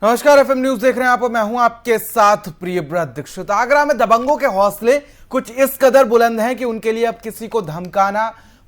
नमस्कार, FM news देख रहे हैं आप। मैं हूं आपके साथ प्रियव्रत दीक्षित। आगरा में दबंगों के हौसले कुछ इस कदर बुलंद हैं कि उनके लिए अब किसी को धमकाना,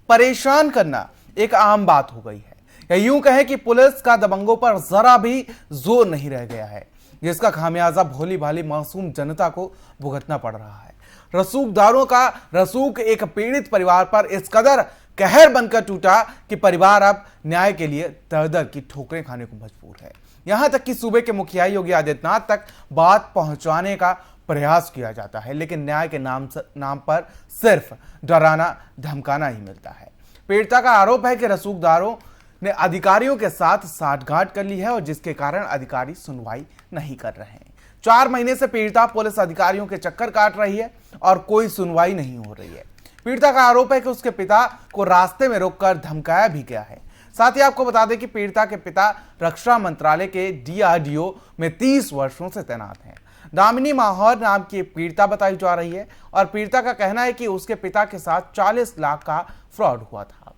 परेशान करना एक आम बात हो गई है। या यूं कहें कि पुलिस का दबंगों पर जरा भी जोर नहीं रह गया है, जिसका खामियाजा भोली भाली मासूम जनता को भुगतना पड़ रहा है। रसूखदारों का रसूख एक पीड़ित परिवार पर इस कदर कहर बनकर टूटा कि परिवार अब न्याय के लिए दर दर की ठोकरें खाने को मजबूर है। यहां तक कि सूबे के मुखिया योगी आदित्यनाथ तक बात पहुंचाने का प्रयास किया जाता है, लेकिन न्याय के नाम पर सिर्फ डराना धमकाना ही मिलता है। पीड़िता का आरोप है कि रसूखदारों ने अधिकारियों के साथ साठगांठ कर ली है और जिसके कारण अधिकारी सुनवाई नहीं कर रहे हैं। 4 महीने से पीड़िता पुलिस अधिकारियों के चक्कर काट रही है और कोई सुनवाई नहीं हो रही है। पीड़िता का आरोप है कि उसके पिता को रास्ते में रोककर धमकाया भी गया है। साथ ही आपको बता दें कि पीड़िता के पिता रक्षा मंत्रालय के DRDO में 30 वर्षों से तैनात हैं। दामिनी माहौर नाम की पीड़िता बताई जा रही है और पीड़िता का कहना है कि उसके पिता के साथ 40 लाख का फ्रॉड हुआ था।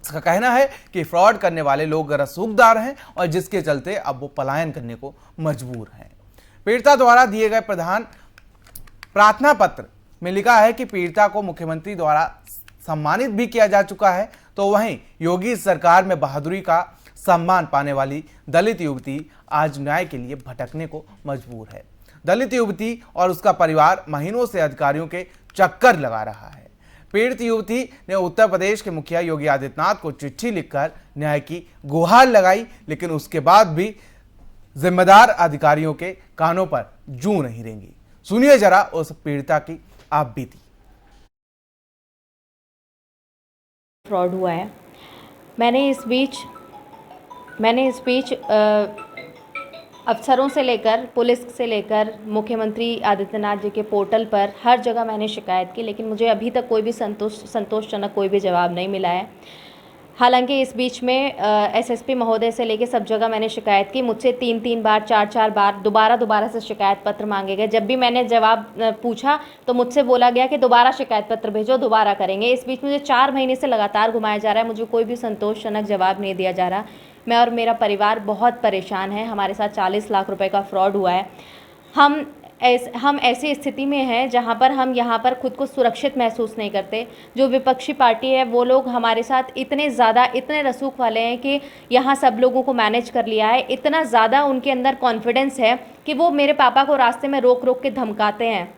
उसका कहना है कि फ्रॉड करने वाले लोग रसूखदार हैं और जिसके चलते अब वो पलायन करने को मजबूर हैं। पीड़िता द्वारा दिए गए प्रार्थना पत्र में लिखा है कि पीड़िता को मुख्यमंत्री द्वारा सम्मानित भी किया जा चुका है, तो वहीं योगी सरकार में बहादुरी का सम्मान पाने वाली दलित युवती आज न्याय के लिए भटकने को मजबूर है। दलित युवती और उसका परिवार महीनों से अधिकारियों के चक्कर लगा रहा है। पीड़ित युवती ने उत्तर प्रदेश के मुखिया योगी आदित्यनाथ को चिट्ठी लिखकर न्याय की गुहार लगाई, लेकिन उसके बाद भी जिम्मेदार अधिकारियों के कानों पर जूं नहीं रेंगी। सुनिए जरा उस पीड़िता की आप बीती। फ्रॉड हुआ है। मैंने इस बीच अफसरों से लेकर पुलिस से लेकर मुख्यमंत्री आदित्यनाथ जी के पोर्टल पर हर जगह मैंने शिकायत की, लेकिन मुझे अभी तक कोई भी संतोषजनक कोई भी जवाब नहीं मिला है। हालांकि इस बीच में SSP महोदय से लेकर सब जगह मैंने शिकायत की। मुझसे 3 बार 4 बार दोबारा से शिकायत पत्र मांगे गए। जब भी मैंने जवाब पूछा तो मुझसे बोला गया कि दोबारा शिकायत पत्र भेजो, दोबारा करेंगे। इस बीच मुझे 4 महीने से लगातार घुमाया जा रहा है, मुझे कोई भी संतोषजनक जवाब नहीं दिया जा रहा। मैं और मेरा परिवार बहुत परेशान है। हमारे साथ 40 लाख रुपए का फ्रॉड हुआ है। हम ऐसी स्थिति में हैं जहां पर हम यहाँ पर खुद को सुरक्षित महसूस नहीं करते। जो विपक्षी पार्टी है वो लोग हमारे साथ इतने रसूख वाले हैं कि यहाँ सब लोगों को मैनेज कर लिया है। इतना ज़्यादा उनके अंदर कॉन्फिडेंस है कि वो मेरे पापा को रास्ते में रोक रोक के धमकाते हैं,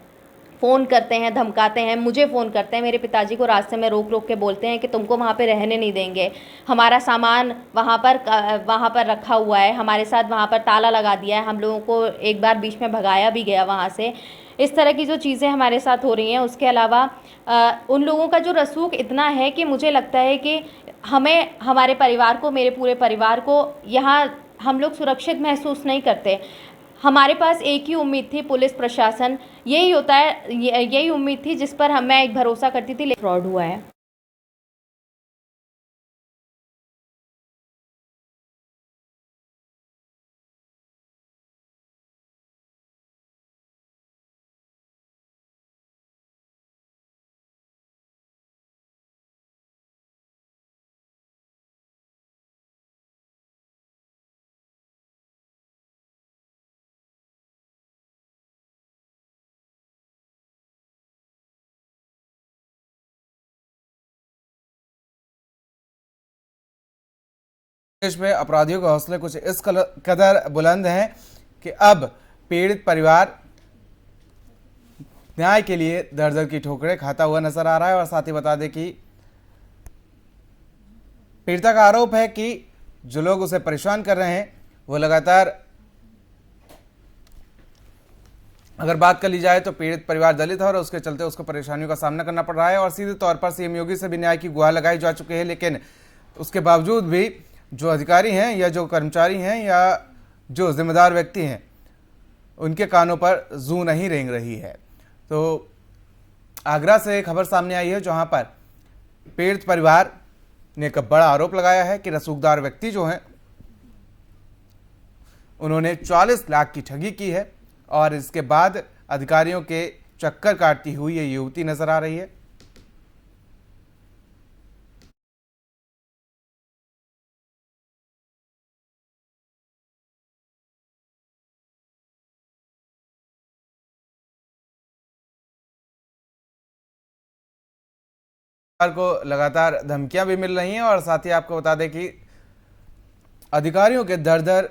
फ़ोन करते हैं, धमकाते हैं। मुझे फ़ोन करते हैं, मेरे पिताजी को रास्ते में रोक रोक के बोलते हैं कि तुमको वहाँ पे रहने नहीं देंगे। हमारा सामान वहाँ पर रखा हुआ है, हमारे साथ वहाँ पर ताला लगा दिया है। हम लोगों को एक बार बीच में भगाया भी गया वहाँ से। इस तरह की जो चीज़ें हमारे साथ हो रही हैं, उसके अलावा उन लोगों का जो रसूख इतना है कि मुझे लगता है कि हमें, हमारे परिवार को, मेरे पूरे परिवार को यहाँ हम लोग सुरक्षित महसूस नहीं करते। हमारे पास एक ही उम्मीद थी, पुलिस प्रशासन, यही होता है, यही उम्मीद थी जिस पर मैं एक भरोसा करती थी। फ्रॉड हुआ है। देश में अपराधियों के हौसले कुछ इस कदर बुलंद हैं कि अब पीड़ित परिवार न्याय के लिए दर दर की ठोकरें खाता हुआ नजर आ रहा है। और साथ ही बता दें कि पीड़िता का आरोप है कि जो लोग उसे परेशान कर रहे हैं वो लगातार, अगर बात कर ली जाए तो पीड़ित परिवार दलित है और उसके चलते उसको परेशानियों का सामना करना पड़ रहा है। और सीधे तौर पर CM योगी से भी न्याय की गुहार लगाई जा चुकी है, लेकिन उसके बावजूद भी जो अधिकारी हैं या जो कर्मचारी हैं या जो जिम्मेदार व्यक्ति हैं, उनके कानों पर जू नहीं रेंग रही है। तो आगरा से खबर सामने आई है जहां पर पीड़ित परिवार ने एक बड़ा आरोप लगाया है कि रसूखदार व्यक्ति जो हैं उन्होंने 40 लाख की ठगी की है और इसके बाद अधिकारियों के चक्कर काटती हुई ये युवती नजर आ रही है। को लगातार धमकियां भी मिल रही हैं और साथ ही आपको बता दें कि अधिकारियों के दर दर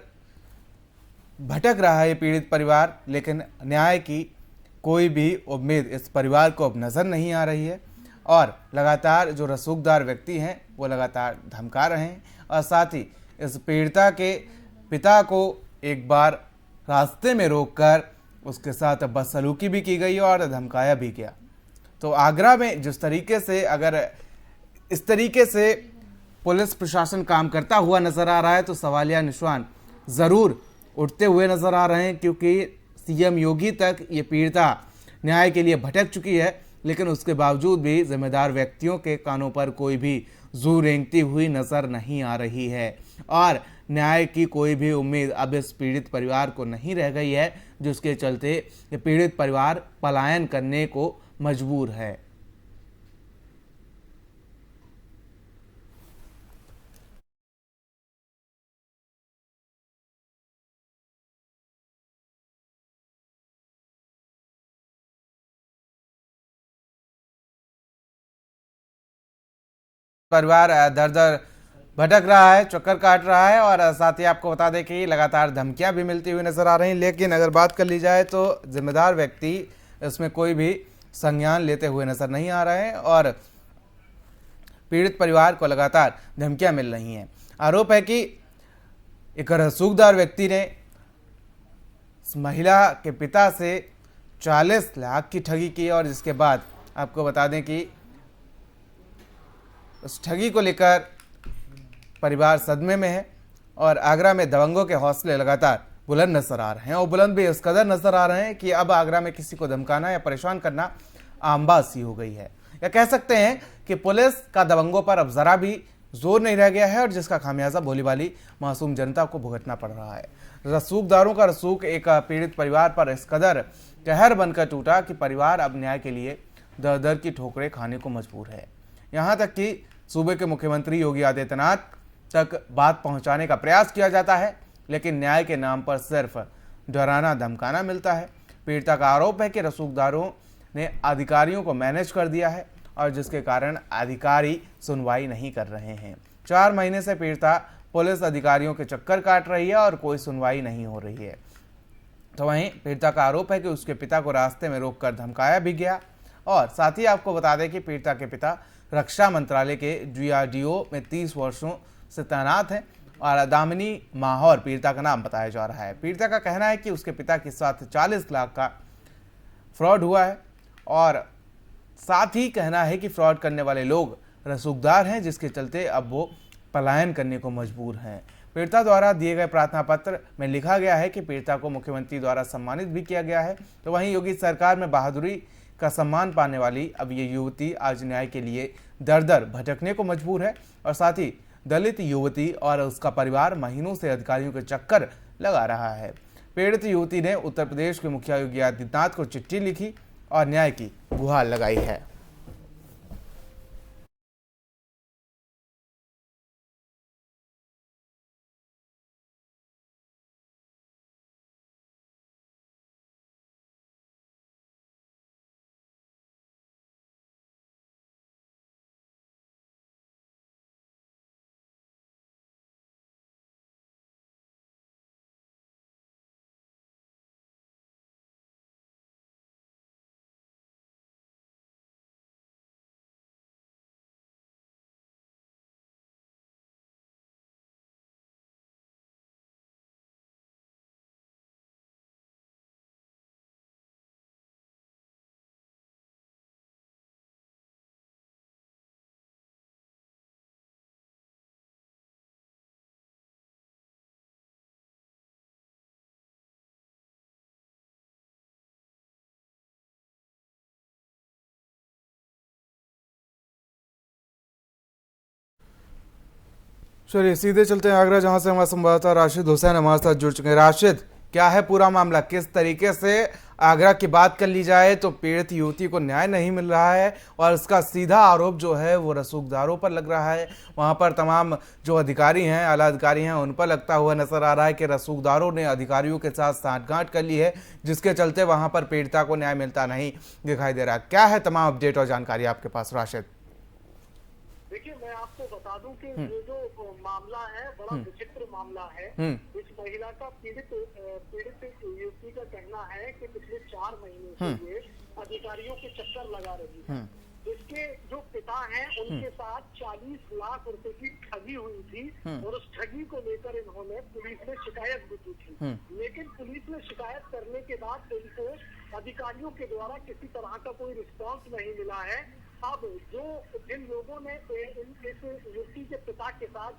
भटक रहा है ये पीड़ित परिवार, लेकिन न्याय की कोई भी उम्मीद इस परिवार को अब नजर नहीं आ रही है। और लगातार जो रसूखदार व्यक्ति हैं वो लगातार धमका रहे हैं और साथ ही इस पीड़िता के पिता को एक बार रास्ते में रोककर उसके साथ बदसलूकी भी की गई और धमकाया भी गया। तो आगरा में जिस तरीके से अगर इस तरीके से पुलिस प्रशासन काम करता हुआ नजर आ रहा है तो सवालिया निशान ज़रूर उठते हुए नजर आ रहे हैं, क्योंकि सीएम योगी तक ये पीड़िता न्याय के लिए भटक चुकी है, लेकिन उसके बावजूद भी जिम्मेदार व्यक्तियों के कानों पर कोई भी जू रेंगती हुई नजर नहीं आ रही है और न्याय की कोई भी उम्मीद अब इस पीड़ित परिवार को नहीं रह गई है, जिसके चलते ये पीड़ित परिवार पलायन करने को मजबूर है। परिवार दर दर भटक रहा है, चक्कर काट रहा है और साथ ही आपको बता दें कि लगातार धमकियां भी मिलती हुई नजर आ रही हैं। लेकिन अगर बात कर ली जाए तो जिम्मेदार व्यक्ति इसमें कोई भी संज्ञान लेते हुए नजर नहीं आ रहे हैं और पीड़ित परिवार को लगातार धमकियां मिल रही हैं। आरोप है कि एक रसूखदार व्यक्ति ने इस महिला के पिता से 40 लाख की ठगी की और जिसके बाद आपको बता दें कि उस ठगी को लेकर परिवार सदमे में है और आगरा में दबंगों के हौसले लगातार बुलंद नजर आ रहे हैं और बुलंद भी इस कदर नजर आ रहे हैं कि अब आगरा में किसी को धमकाना या परेशान करना आम बात सी हो गई है। या कह सकते हैं कि पुलिस का दबंगों पर अब जरा भी जोर नहीं रह गया है और जिसका खामियाजा भोली भाली मासूम जनता को भुगतना पड़ रहा है। रसूखदारों का रसूख एक पीड़ित परिवार पर इस कदर कहर बनकर टूटा कि परिवार अब न्याय के लिए दर दर की ठोकरें खाने को मजबूर है। यहाँ तक कि सूबे के मुख्यमंत्री योगी आदित्यनाथ तक बात पहुंचाने का प्रयास किया जाता है, लेकिन न्याय के नाम पर सिर्फ डराना धमकाना मिलता है। पीड़िता का आरोप है कि रसूखदारों ने अधिकारियों को मैनेज कर दिया है और जिसके कारण अधिकारी सुनवाई नहीं कर रहे हैं। 4 महीने से पीड़िता पुलिस अधिकारियों के चक्कर काट रही है और कोई सुनवाई नहीं हो रही है। तो वहीं पीड़िता का आरोप है कि उसके पिता को रास्ते में रोककर धमकाया भी गया और साथ ही आपको बता दें कि पीड़िता के पिता रक्षा मंत्रालय के DRDO में 30 वर्षों से तैनात हैं और दामिनी माहौर पीड़िता का नाम बताया जा रहा है। पीड़िता का कहना है कि उसके पिता के साथ 40 लाख का फ्रॉड हुआ है और साथ ही कहना है कि फ्रॉड करने वाले लोग रसूखदार हैं, जिसके चलते अब वो पलायन करने को मजबूर हैं। पीड़िता द्वारा दिए गए प्रार्थना पत्र में लिखा गया है कि पीड़िता को मुख्यमंत्री द्वारा सम्मानित भी किया गया है। तो वहीं योगी सरकार में बहादुरी का सम्मान पाने वाली अब ये युवती आज न्याय के लिए दर दर भटकने को मजबूर है और साथ ही दलित युवती और उसका परिवार महीनों से अधिकारियों के चक्कर लगा रहा है। पीड़ित युवती ने उत्तर प्रदेश के मुखिया योगी आदित्यनाथ को चिट्ठी लिखी और न्याय की गुहार लगाई है। चलिए सीधे चलते हैं आगरा, जहां से हमारे संवाददाता राशिद हुसैन हमारे साथ जुड़ चुके हैं। राशिद, क्या है पूरा मामला, किस तरीके से आगरा की बात कर ली जाए तो पीड़ित युवती को न्याय नहीं मिल रहा है और इसका सीधा आरोप जो है वो रसूखदारों पर लग रहा है। वहां पर तमाम जो अधिकारी हैं, आला अधिकारी हैं, उन पर लगता हुआ नजर आ रहा है कि रसूखदारों ने अधिकारियों के साथ सांठगांठ कर ली है, जिसके चलते वहां पर पीड़िता को न्याय मिलता नहीं दिखाई दे रहा। क्या है तमाम अपडेट और जानकारी आपके पास राशिद? देखिए, मैं आपको बता दूं कि ये जो मामला है बड़ा विचित्र मामला है। इस महिला का पीड़ित युवती का कहना है कि पिछले 4 महीने से ये अधिकारियों के चक्कर लगा रही है। इसके जो पिता हैं उनके साथ 40 लाख रुपए की ठगी हुई थी और उस ठगी को लेकर इन्होंने पुलिस में शिकायत भी की थी। लेकिन पुलिस में शिकायत करने के बाद इनको अधिकारियों के द्वारा किसी तरह का कोई रिस्पॉन्स नहीं मिला है। अब जो जिन लोगों ने इस युवती के पिता के साथ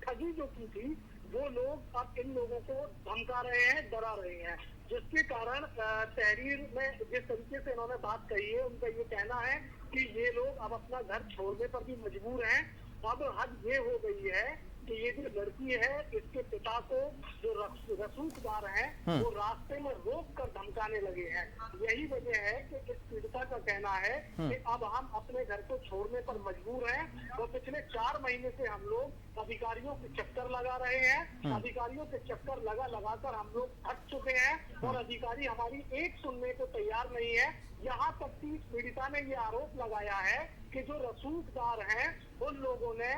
ठगी जो की थी, वो लोग अब इन लोगों को धमका रहे हैं, डरा रहे हैं, जिसके कारण तहरीर में जिस तरीके से इन्होंने बात कही है, उनका ये कहना है कि ये लोग अब अपना घर छोड़ने पर भी मजबूर हैं। अब हद ये हो गई है कि ये जो लड़की है, इसके पिता को जो रसूखदार हैं वो रास्ते में रोक कर धमकाने लगे हैं। यही वजह है कि इस पीड़िता का कहना है कि अब हम अपने घर को छोड़ने पर मजबूर हैं। तो पिछले 4 महीने से हम लोग अधिकारियों के चक्कर लगा रहे हैं। अधिकारियों के चक्कर लगाकर हम लोग थक चुके हैं और अधिकारी हमारी एक सुनने को तैयार नहीं है। यहाँ तक कि पीड़िता ने ये आरोप लगाया है कि जो रसूखदार हैं उन लोगों ने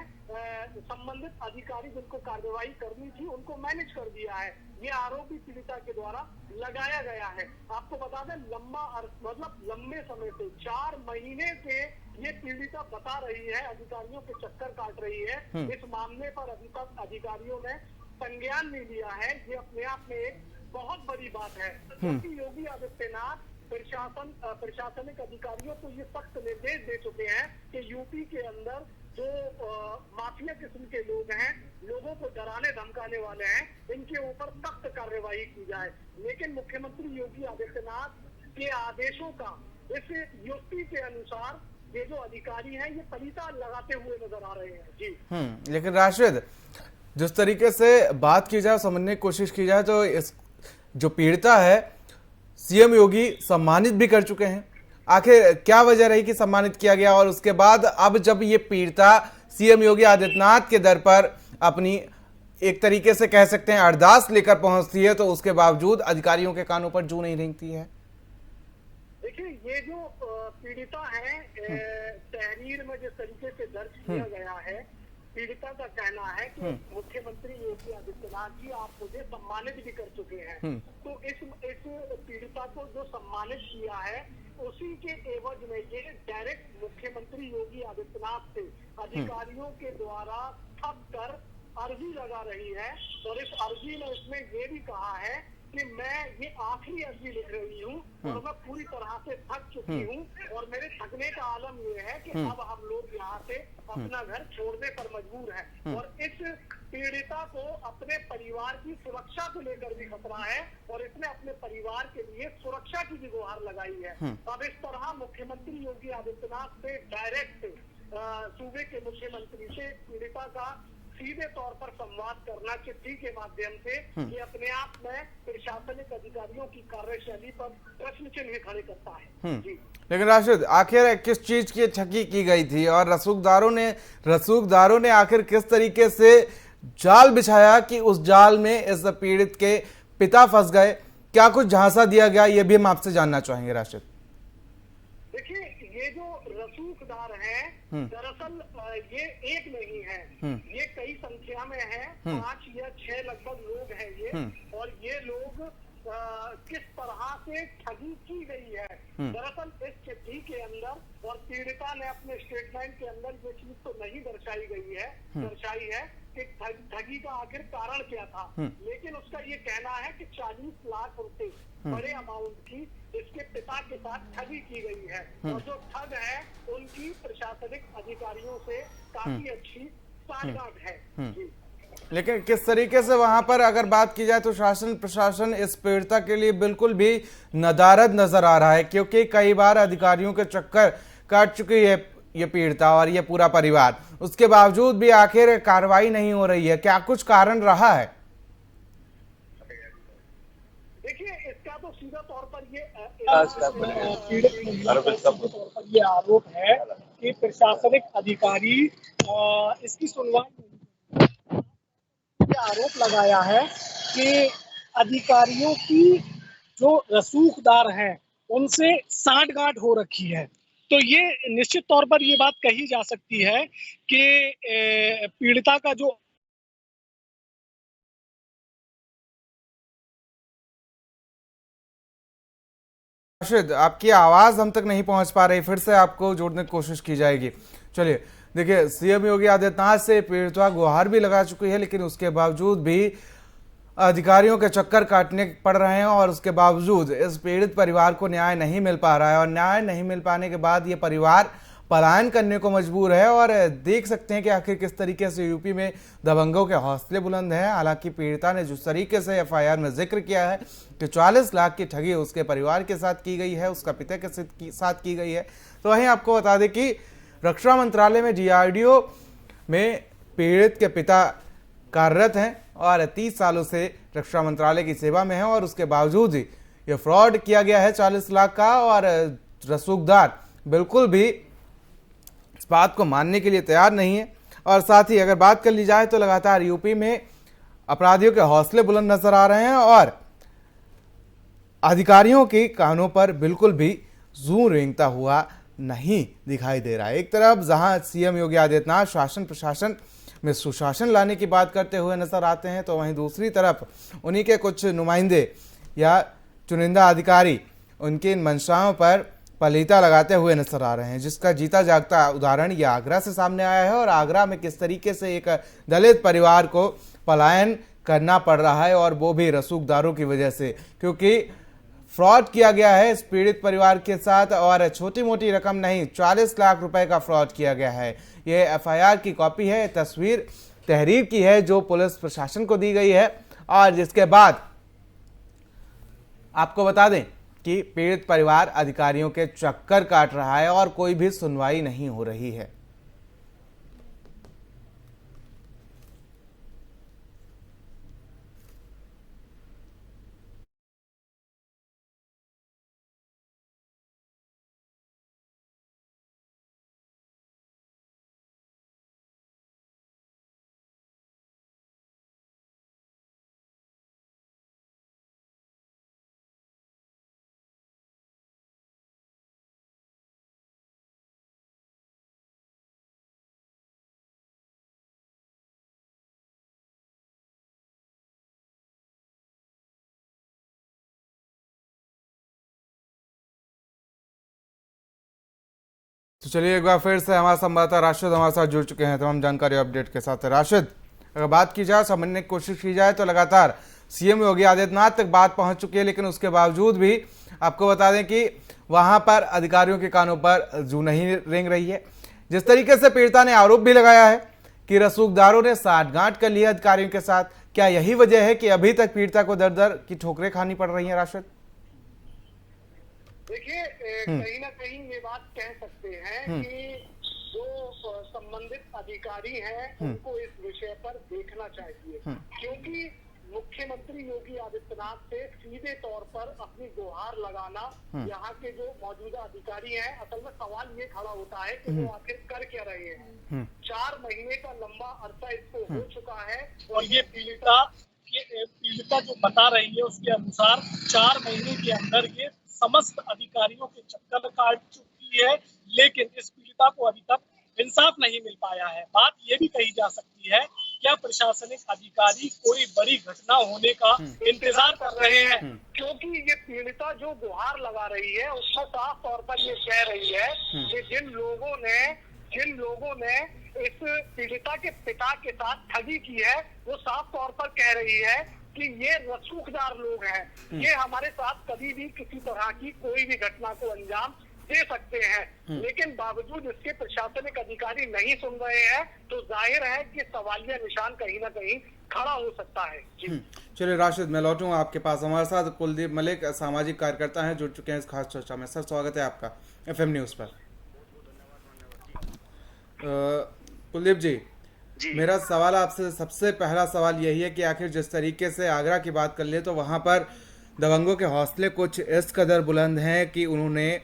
संबंधित अधिकारी जिनको कार्रवाई करनी थी उनको मैनेज कर दिया है। ये आरोप भी पीड़िता के द्वारा लगाया गया है। आपको बता दें, लंबे समय से 4 महीने से ये पीड़िता बता रही है, अधिकारियों के चक्कर काट रही है। इस मामले पर अभी तक अधिकारियों ने संज्ञान नहीं लिया है। ये अपने आप में एक बहुत बड़ी बात है, क्योंकि योगी आदित्यनाथ प्रशासनिक अधिकारियों को ये सख्त निर्देश दे चुके हैं कि यूपी के अंदर जो माफिया किस्म के लोग हैं, लोगों को डराने धमकाने वाले हैं, इनके ऊपर सख्त कार्रवाई की जाए। लेकिन मुख्यमंत्री योगी आदित्यनाथ के आदेशों का इस युक्ति के अनुसार ये जो अधिकारी हैं ये पलीता लगाते हुए नजर आ रहे हैं। जी लेकिन राशिद, जिस तरीके से बात की जाए, समझने की कोशिश की जाए, तो इस जो पीड़िता है सीएम योगी सम्मानित भी कर चुके हैं। आखिर क्या वजह रही कि सम्मानित किया गया, और उसके बाद अब जब ये पीड़िता सीएम योगी आदित्यनाथ के दर पर अपनी एक तरीके से कह सकते हैं अरदास लेकर पहुंचती है, तो उसके बावजूद अधिकारियों के कानों पर जू नहीं रेंगती है? देखिए, ये जो पीड़िता है, तहरीर में जिस तरीके से दर्ज किया गया है, पीड़िता का कहना है कि मुख्यमंत्री योगी आदित्यनाथ जी आप मुझे सम्मानित भी कर चुके हैं। तो इस पीड़िता को जो सम्मानित किया है उसी के एवज में ये डायरेक्ट मुख्यमंत्री योगी आदित्यनाथ से अधिकारियों के द्वारा ठग कर अर्जी लगा रही है। और इस अर्जी में इसमें ये भी कहा है कि मैं ये आखिरी अर्जी लिख रही हूँ और मैं पूरी तरह से थक चुकी हूँ और मेरे थकने का आलम ये है कि अब हम लोग यहाँ से अपना घर छोड़ने पर मजबूर हैं। और इस पीड़िता को अपने परिवार की सुरक्षा को लेकर भी खतरा है और इसने अपने परिवार के लिए सुरक्षा की भी गुहार लगाई है। अब इस तरह मुख्यमंत्री योगी आदित्यनाथ से डायरेक्ट सूबे के मुख्यमंत्री से पीड़िता का सीधे तौर पर संवाद करना चिट्ठी के माध्यम से ये अपने आप में प्रशासनिक अधिकारियों की कार्यशैली पर प्रश्न चिन्ह खड़े करता है। जी लेकिन राशिद, आखिर किस चीज की ठगी की गई थी और रसूखदारों ने आखिर किस तरीके से जाल बिछाया कि उस जाल में इस पीड़ित के पिता फंस गए? क्या कुछ झांसा दिया गया, ये भी हम आपसे जानना चाहेंगे राशिद। देखिए, ये जो रसूखदार हैं दरअसल ये एक नहीं है, ये कई संख्या में है, 5 या 6 लगभग लोग हैं ये। और ये लोग किस तरह से ठगी की गई है, दरअसल इस चिट्ठी के अंदर और पीड़िता ने अपने स्टेटमेंट के अंदर ये चीज तो नहीं दर्शाई है कि ठगी का आखिर कारण क्या था। लेकिन उसका ये कहना है कि 40 लाख रुपए बड़े अमाउंट की इसके पिता के साथ ठगी की गई है और जो ठग है उनकी प्रशासनिक अधिकारियों से काफी अच्छी साठगांठ है। लेकिन किस तरीके से वहां पर अगर बात की जाए तो शासन प्रशासन इस पीड़िता के लिए बिल्कुल भी नदारद नजर आ रहा है, क्योंकि कई बार अधिकारियों के चक्कर काट चुकी है ये पीड़िता और ये पूरा परिवार, उसके बावजूद भी आखिर कार्रवाई नहीं हो रही है। क्या कुछ कारण रहा है? देखिए, इसका तो सीधा तौर पर ये आरोप है कि प्रशासनिक अधिकारी इसकी सुनवाई आरोप लगाया है कि अधिकारियों की जो रसूखदार हैं उनसे साठगांठ हो रखी है तो ये निश्चित तौर पर ये बात कही जा सकती है कि पीड़िता का जो राशिद, आपकी आवाज हम तक नहीं पहुंच पा रही, फिर से आपको जोड़ने की कोशिश की जाएगी। चलिए देखिए, सीएम योगी आदित्यनाथ से पीड़िता गुहार भी लगा चुकी है, लेकिन उसके बावजूद भी अधिकारियों के चक्कर काटने पड़ रहे हैं और उसके बावजूद इस पीड़ित परिवार को न्याय नहीं मिल पा रहा है। और न्याय नहीं मिल पाने के बाद ये परिवार पलायन करने को मजबूर है। और देख सकते हैं कि आखिर किस तरीके से यूपी में दबंगों के हौसले बुलंद हैं। हालांकि पीड़िता ने जिस तरीके से एफआईआर में जिक्र किया है कि 40 लाख की ठगी उसके परिवार के साथ की गई है, उसका पिता के साथ की गई है, तो वहीं आपको बता दें कि रक्षा मंत्रालय में डीआरडीओ में पीड़ित के पिता कार्यरत हैं और 30 सालों से रक्षा मंत्रालय की सेवा में है। और उसके बावजूद ही ये फ्रॉड किया गया है 40 लाख का। और रसूखदार बिल्कुल भी इस बात को मानने के लिए तैयार नहीं है। और साथ ही अगर बात कर ली जाए तो लगातार यूपी में अपराधियों के हौसले बुलंद नजर आ रहे हैं और अधिकारियों के कानों पर बिल्कुल भी जू रेंगता हुआ नहीं दिखाई दे रहा है। एक तरफ जहां सीएम योगी आदित्यनाथ शासन प्रशासन में सुशासन लाने की बात करते हुए नजर आते हैं, तो वहीं दूसरी तरफ उन्हीं के कुछ नुमाइंदे या चुनिंदा अधिकारी उनकी इन मंशाओं पर पलीता लगाते हुए नजर आ रहे हैं, जिसका जीता जागता उदाहरण ये आगरा से सामने आया है। और आगरा में किस तरीके से एक दलित परिवार को पलायन करना पड़ रहा है, और वो भी रसूखदारों की वजह से, क्योंकि फ्रॉड किया गया है इस पीड़ित परिवार के साथ। और छोटी मोटी रकम नहीं, 40 लाख रुपए का फ्रॉड किया गया है। ये एफआईआर की कॉपी है, तस्वीर तहरीर की है जो पुलिस प्रशासन को दी गई है। और जिसके बाद आपको बता दें कि पीड़ित परिवार अधिकारियों के चक्कर काट रहा है और कोई भी सुनवाई नहीं हो रही है। तो चलिए एक बार फिर से हमारे संवाददाता राशिद हमारे साथ जुड़ चुके हैं तमाम जानकारी अपडेट के साथ। राशिद, अगर बात की जाए, समझने की कोशिश की जाए तो लगातार सीएम योगी आदित्यनाथ तक बात पहुंच चुकी है, लेकिन उसके बावजूद भी आपको बता दें कि वहां पर अधिकारियों के कानों पर जू नहीं रेंग रही है। जिस तरीके से पीड़िता ने आरोप भी लगाया है कि रसूखदारों ने साठगांठ कर लिया अधिकारियों के साथ, क्या यही वजह है कि अभी तक पीड़िता को दर दर की ठोकरें खानी पड़ रही है? राशिद, देखिए, कहीं ना कहीं ये बात कह सकते हैं कि जो संबंधित अधिकारी हैं उनको इस विषय पर देखना चाहिए, क्योंकि मुख्यमंत्री योगी आदित्यनाथ से सीधे तौर पर अपनी गुहार लगाना यहाँ के जो मौजूदा अधिकारी हैं, असल में सवाल ये खड़ा होता है कि वो आखिर कर क्या रहे हैं। 4 महीने का लंबा अरसा इसको हो चुका है और ये पीड़िता जो बता रही है उसके अनुसार 4 महीने के अंदर ये समस्त अधिकारियों के चक्कर काट चुकी है, लेकिन इस पीड़िता को अभी तक इंसाफ नहीं मिल पाया है। बात ये भी कही जा सकती है, क्या प्रशासनिक अधिकारी कोई बड़ी घटना होने का इंतजार कर रहे हैं? क्योंकि ये पीड़िता जो गुहार लगा रही है उसमें साफ तौर पर ये कह रही है कि जिन लोगों ने इस पीड़िता के पिता के साथ ठगी की है, वो साफ तौर पर कह रही है कि ये रसूखदार लोग हैं, ये हमारे साथ कभी भी किसी तरह की कोई भी घटना को अंजाम दे सकते हैं। लेकिन बावजूद इसके प्रशासनिक अधिकारी नहीं सुन रहे हैं, तो जाहिर है कि सवालिया निशान कहीं ना कहीं खड़ा हो सकता है। चलिए राशिद, मैं लौटूंगा आपके पास। हमारे साथ कुलदीप मलिक सामाजिक कार्यकर्ता हैं, जुड़ चुके हैं इस खास चर्चा में। सर, स्वागत है आपका एफएम न्यूज पर। कुलदीप जी, मेरा सवाल आपसे, सबसे पहला सवाल यही है कि आखिर जिस तरीके से आगरा की बात कर ले तो वहां पर दबंगों के हौसले कुछ इस कदर बुलंद हैं कि उन्होंने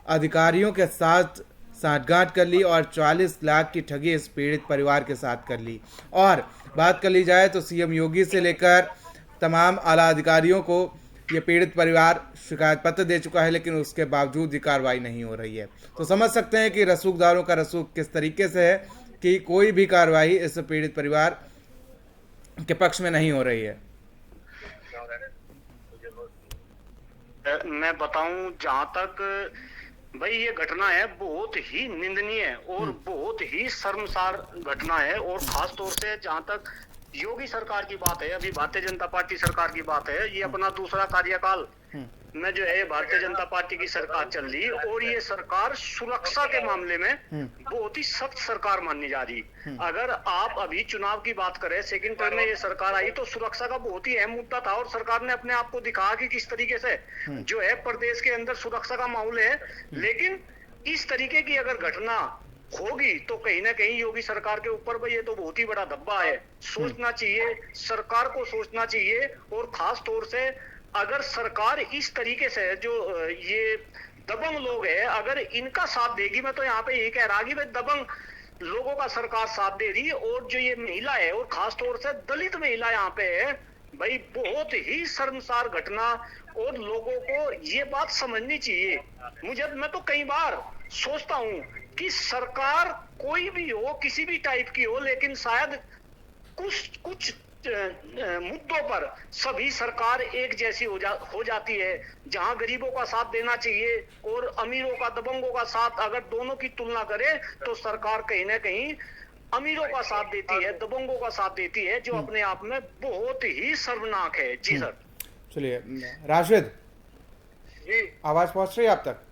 अधिकारियों के साथ साठगांठ कर ली और 40 लाख की ठगी इस पीड़ित परिवार के साथ कर ली। और बात कर ली जाए तो सीएम योगी से लेकर तमाम आला अधिकारियों को ये पीड़ित परिवार शिकायत पत्र दे चुका है, लेकिन उसके बावजूद भी कार्रवाई नहीं हो रही है। तो समझ सकते हैं कि रसूखदारों का रसूख किस तरीके से है कि कोई भी कार्रवाई इस पीड़ित परिवार के पक्ष में नहीं हो रही है। मैं बताऊं, जहां तक भाई ये घटना है बहुत ही निंदनीय है और बहुत ही शर्मसार घटना है। और खास तौर से जहां तक योगी सरकार की बात है, अभी भारतीय जनता पार्टी सरकार की बात है, ये अपना दूसरा कार्यकाल में जो है भारतीय जनता पार्टी की सरकार चल रही और ये सरकार सुरक्षा के मामले में बहुत ही सख्त सरकार माननी जा रही। अगर आप अभी चुनाव की बात करें, सेकंड टर्म में ये सरकार आई तो सुरक्षा का बहुत ही अहम मुद्दा था और सरकार ने अपने आप को दिखाया कि किस तरीके से जो है प्रदेश के अंदर सुरक्षा का माहौल है। लेकिन इस तरीके की अगर घटना होगी तो कहीं ना कहीं योगी सरकार के ऊपर भाई ये तो बहुत ही बड़ा धब्बा है। सोचना चाहिए, सरकार को सोचना चाहिए। और खास तौर से अगर सरकार इस तरीके से जो ये दबंग लोग हैं, अगर इनका साथ देगी, मैं तो यहाँ पे यही कह रहा कि भाई दबंग लोगों का सरकार साथ दे रही और जो ये महिला है और खास तौर से दलित महिला यहाँ पे है, भाई बहुत ही शर्मसार घटना। और लोगों को ये बात समझनी चाहिए। मैं तो कई बार सोचता हूँ कि सरकार कोई भी हो, किसी भी टाइप की हो, लेकिन शायद कुछ मुद्दों पर सभी सरकार एक जैसी हो जाती है। जहां गरीबों का साथ देना चाहिए और अमीरों का, दबंगों का साथ अगर दोनों की तुलना करें तो सरकार कहीं ना कहीं अमीरों का साथ देती है, दबंगों का साथ देती है, जो अपने आप में बहुत ही शर्मनाक है। जी सर। चलिए राशिद जी, आवाज पहुंच रही है आप तक?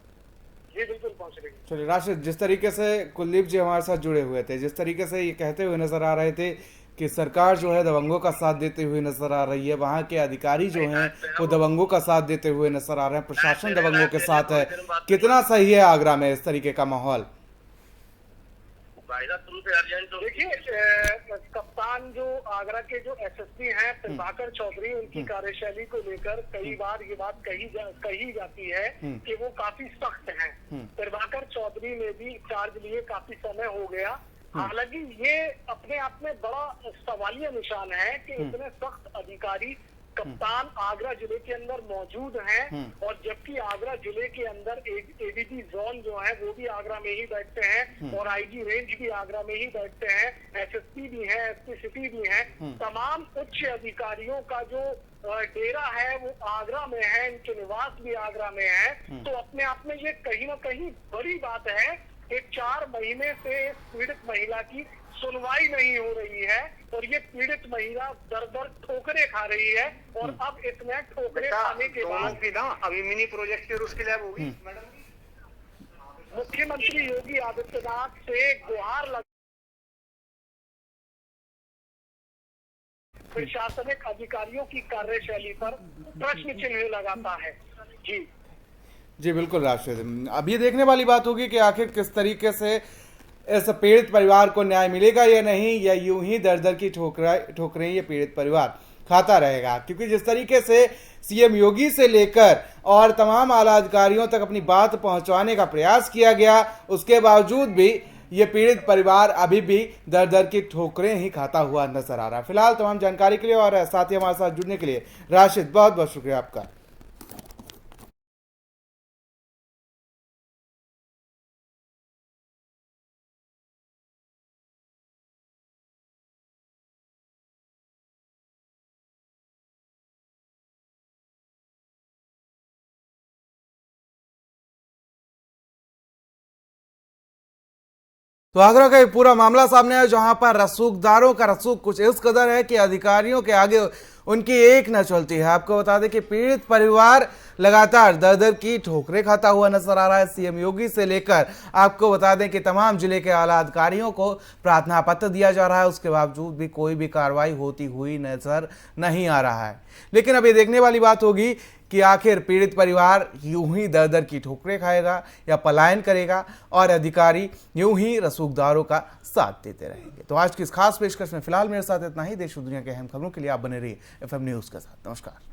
जी बिल्कुल पहुंच रही है। चलिए राशिद, जिस तरीके से कुलदीप जी हमारे साथ जुड़े हुए थे, जिस तरीके से ये कहते हुए नजर आ रहे थे कि सरकार जो है दबंगों का साथ देते हुए नजर आ रही है, वहाँ के अधिकारी जो हैं वो दबंगों का साथ देते हुए नजर आ रहे हैं, प्रशासन दबंगों के साथ है, कितना सही है आगरा में इस तरीके का माहौल? देखिए, कप्तान जो आगरा के जो एसएसपी हैं प्रभाकर चौधरी, उनकी कार्यशैली को लेकर कई बार ये बात कही जाती है कि वो काफी सख्त हैं। प्रभाकर चौधरी ने भी चार्ज लिए काफी समय हो गया। हालांकि ये अपने आप में बड़ा सवालिया निशान है कि इतने सख्त अधिकारी कप्तान आगरा जिले के अंदर मौजूद हैं और जबकि आगरा जिले के अंदर एडीजी जोन जो है वो भी आगरा में ही बैठते हैं और आईजी रेंज भी आगरा में ही बैठते हैं, एसएसपी भी है, एसपी सिटी भी है। तमाम उच्च अधिकारियों का जो डेरा है वो आगरा में है, इनके निवास भी आगरा में है। तो अपने आप में ये कहीं ना कहीं बड़ी बात है कि 4 महीने से पीड़ित महिला की सुनवाई नहीं हो रही है और ये पीड़ित महिला दर दर ठोकरें खा रही है। और अब इतने ठोकरें खाने के बाद भी ना अभी मिनी प्रोजेक्ट के उसकी लैब होगी। मुख्यमंत्री योगी आदित्यनाथ से गुहार लगा प्रशासनिक अधिकारियों की कार्यशैली पर प्रश्न चिन्ह लगाता है। जी बिल्कुल राशिद, अब ये देखने वाली बात होगी कि आखिर किस तरीके से इस पीड़ित परिवार को न्याय मिलेगा या नहीं, या यूं ही दर दर की ठोकरें ये पीड़ित परिवार खाता रहेगा। क्योंकि जिस तरीके से सीएम योगी से लेकर और तमाम आला अधिकारियों तक अपनी बात पहुंचाने का प्रयास किया गया, उसके बावजूद भी ये पीड़ित परिवार अभी भी दर दर की ठोकरें ही खाता हुआ नजर आ रहा है। फिलहाल तमाम जानकारी के लिए और साथ ही हमारे साथ जुड़ने के लिए राशिद बहुत बहुत शुक्रिया आपका। तो आगरा का एक पूरा मामला सामने आया जहां पर रसूखदारों का रसूख कुछ इस कदर है कि अधिकारियों के आगे उनकी एक न चलती है। आपको बता दें कि पीड़ित परिवार लगातार दर दर की ठोकरें खाता हुआ नजर आ रहा है। सीएम योगी से लेकर आपको बता दें कि तमाम जिले के आला अधिकारियों को प्रार्थना पत्र दिया जा रहा है, उसके बावजूद भी कोई भी कार्रवाई होती हुई नजर नहीं आ रहा है। लेकिन अब ये देखने वाली बात होगी कि आखिर पीड़ित परिवार यूं ही दर दर की ठोकरें खाएगा या पलायन करेगा और अधिकारी यूं ही रसूखदारों का साथ देते रहेंगे। तो आज की इस खास पेशकश में फिलहाल मेरे साथ इतना ही। देश और दुनिया के अहम खबरों के लिए आप बने रहिए एफएम न्यूज के साथ। नमस्कार।